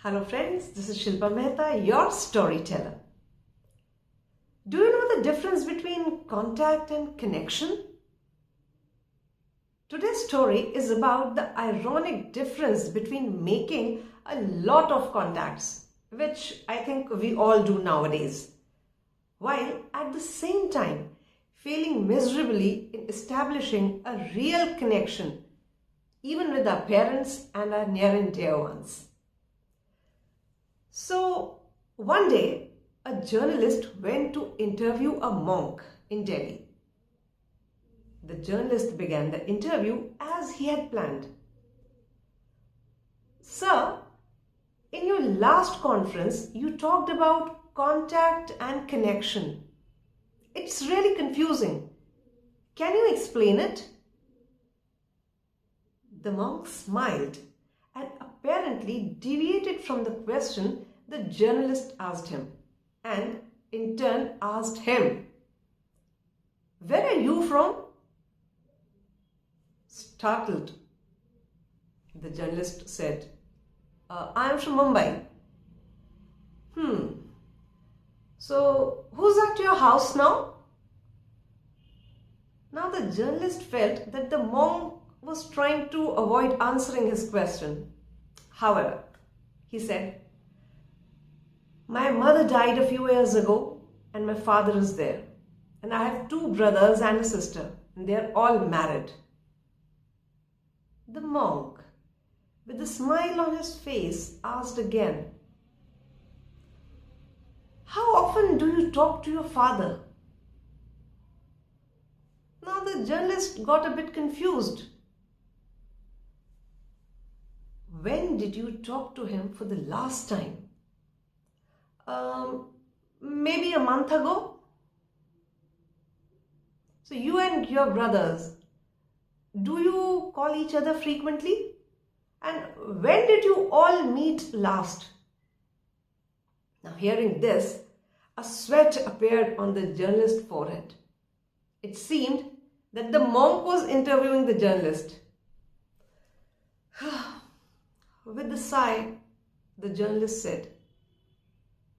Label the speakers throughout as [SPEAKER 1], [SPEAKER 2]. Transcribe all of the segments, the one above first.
[SPEAKER 1] Hello friends, this is Shilpa Mehta, your storyteller. Do you know the difference between contact and connection? Today's story is about the ironic difference between making a lot of contacts, which I think we all do nowadays, while at the same time failing miserably in establishing a real connection, even with our parents and our near and dear ones. So, one day, a journalist went to interview a monk in Delhi. The journalist began the interview as he had planned. Sir, in your last conference, you talked about contact and connection. It's really confusing. Can you explain it? The monk smiled and apparently deviated from the question the journalist asked him, and in turn asked him, "Where are you from?" Startled, the journalist said, "I am from Mumbai." So who's at your house now?" Now the journalist felt that the monk was trying to avoid answering his question. However, he said, "My mother died a few years ago and my father is there. And I have two brothers and a sister, and they are all married." The monk, with a smile on his face, asked again, "How often do you talk to your father?" Now the journalist got a bit confused. "When did you talk to him for the last time?" Maybe a month ago." "So you and your brothers, do you call each other frequently? And when did you all meet last?" Now hearing this, a sweat appeared on the journalist's forehead. It seemed that the monk was interviewing the journalist. With a sigh, the journalist said,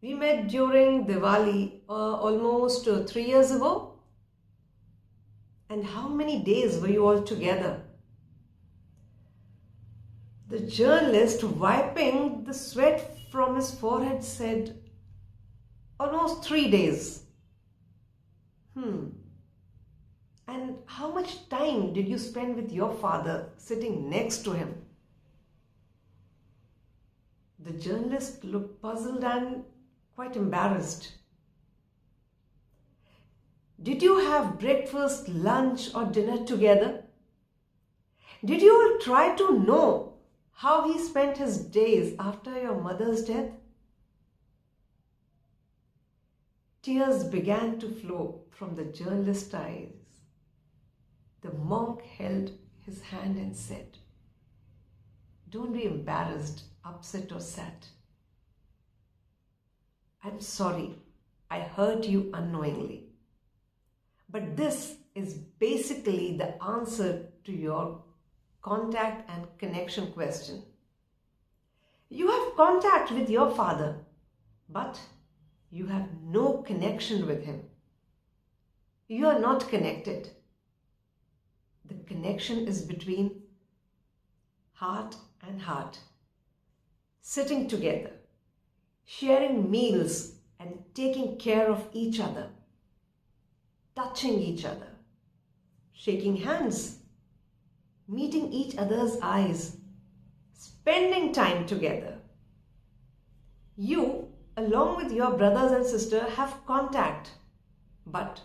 [SPEAKER 1] "We met during Diwali almost 3 years ago." "And how many days were you all together?" The journalist, wiping the sweat from his forehead, said, "Almost 3 days." "And how much time did you spend with your father sitting next to him?" The journalist looked puzzled and quite embarrassed. "Did you have breakfast, lunch, or dinner together? Did you all try to know how he spent his days after your mother's death?" Tears began to flow from the journalist's eyes. The monk held his hand and said, "Don't be embarrassed, upset, or sad. I'm sorry I hurt you unknowingly. But this is basically the answer to your contact and connection question. You have contact with your father, but you have no connection with him. You are not connected. The connection is between heart and heart, sitting together, sharing meals and taking care of each other, touching each other, shaking hands, meeting each other's eyes, spending time together. You, along with your brothers and sister, have contact, but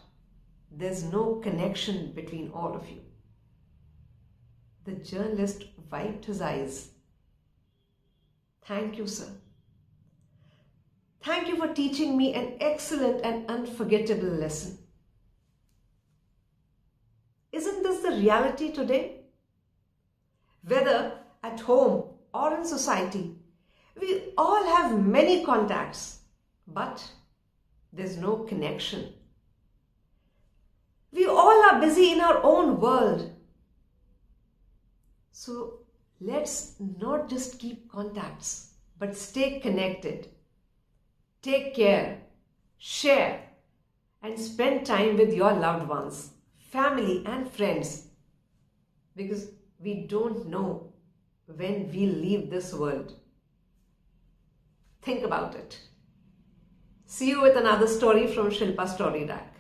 [SPEAKER 1] there's no connection between all of you." The journalist wiped his eyes. "Thank you, sir. Thank you for teaching me an excellent and unforgettable lesson." Isn't this the reality today? Whether at home or in society, we all have many contacts, but there's no connection. We all are busy in our own world. So let's not just keep contacts, but stay connected. Take care, share, and spend time with your loved ones, family, and friends, because we don't know when we leave this world. Think about it. See you with another story from Shilpa Story Rack.